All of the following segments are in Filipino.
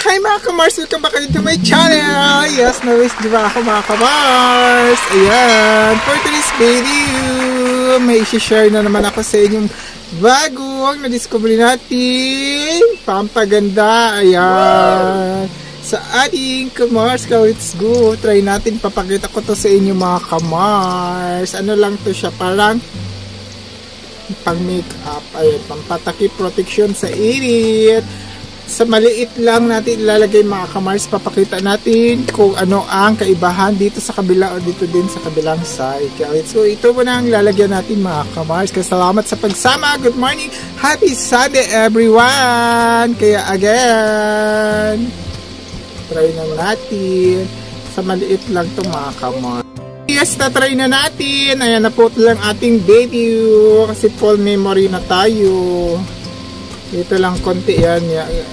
Hi mga Kamars! Welcome back to my channel! Yes, na-wish di ba ako mga Kamars? Ayan, for today's video, may isi-share na naman ako sa inyong bagong na-discover natin pampaganda. Ayan, sa ating Kamars. Let's go! Try natin, papakita ko to sa inyo mga Kamars. Ano lang to siya, parang pang make-up. Ayan, pampatakip protection sa init. Sa maliit lang natin ilalagay mga Kamars. Papakita natin kung ano ang kaibahan dito sa kabila o dito din sa kabilang side. Kaya let's go. Ito muna ang lalagyan natin mga Kamars. Kaya salamat sa pagsama. Good morning. Happy Sunday everyone. Kaya again, try na natin. Sa maliit lang ito mga Kamars. Yes, na-try na natin. Ayan na po lang ating video. Kasi full memory na tayo. Dito lang konti yan.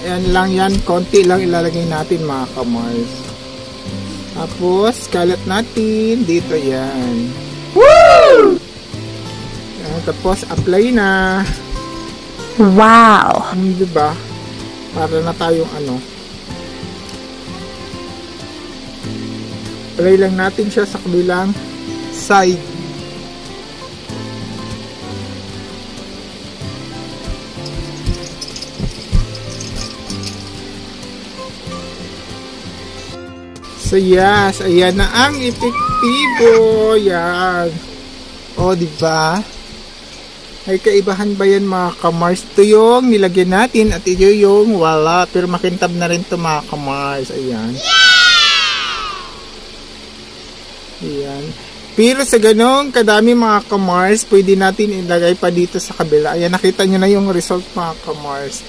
Yan lang yan. Konti lang ilalagay natin mga Kamars. Tapos, kalat natin. Dito yan. Woo! Yan, tapos, apply na. Wow! Diba? Para na tayong ano. Apply lang natin siya sa kabilang side. So yes, ayan na ang epektibo. Yan. O, diba? Ay kaibahan ba yan mga Kamars? Ito yung nilagyan natin at ito yung wala. Pero makintab na rin ito mga Kamars. Ayan. Ayan. Pero sa ganong kadami mga Kamars, pwede natin ilagay pa dito sa kabila. Ayan, nakita nyo na yung result mga Kamars.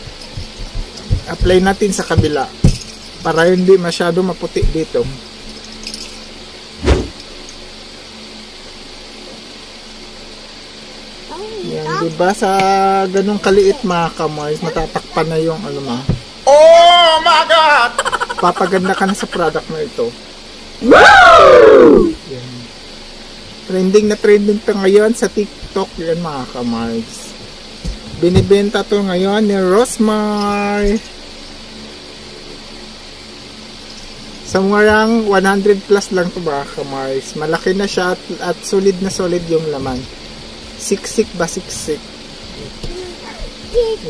Apply natin sa kabila. Para hindi masyado maputi dito. Yan, diba sa ganung kaliit mga Kamars, matatakpan na yung ano ma. Oh my God! Papaganda ka na sa product na ito. Wow! Yan. Trending na trending to ngayon sa TikTok yan mga Kamars. Binibenta to ngayon ni Rosmar. Sa murang 100 plus lang ito ba Kamars. Malaki na siya at solid na solid yung laman. Siksik ba siksik?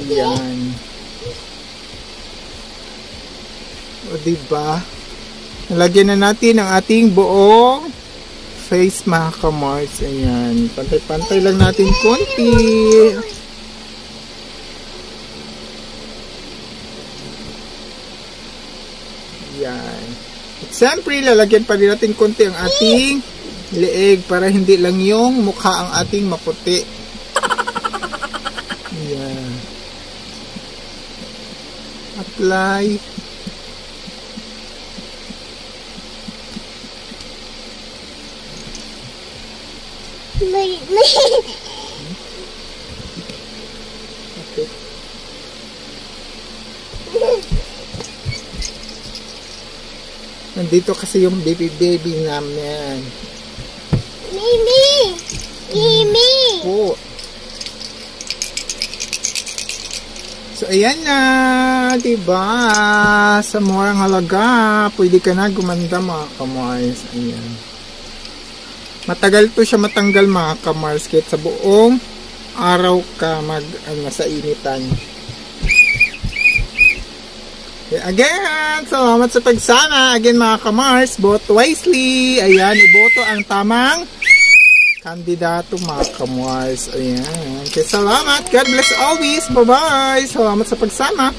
Ayan. O diba? Nalagyan na natin ang ating buong face mga Kamars. Ayan. Pantay-pantay lang natin konti. Ayan. At siyempre, lalagyan pa rin natin konti ang ating leeg para hindi lang yung mukha ang ating maputi. Ayan. Apply. Okay. Nandito kasi yung baby namin. Mimi! Mimi! Oh. So, ayan na. Diba? Sa murang halaga, pwede ka na gumanda mga Kamars. Ayan. Matagal to siya matanggal mga Kamars. Kahit sa buong araw ka sa initan. Again, salamat sa pagsama. Again mga Kamars, vote wisely. Ayan, iboto ang tamang kandidato mga Kamars. Ayan. Okay, salamat. God bless always. Bye-bye. Salamat sa pagsama.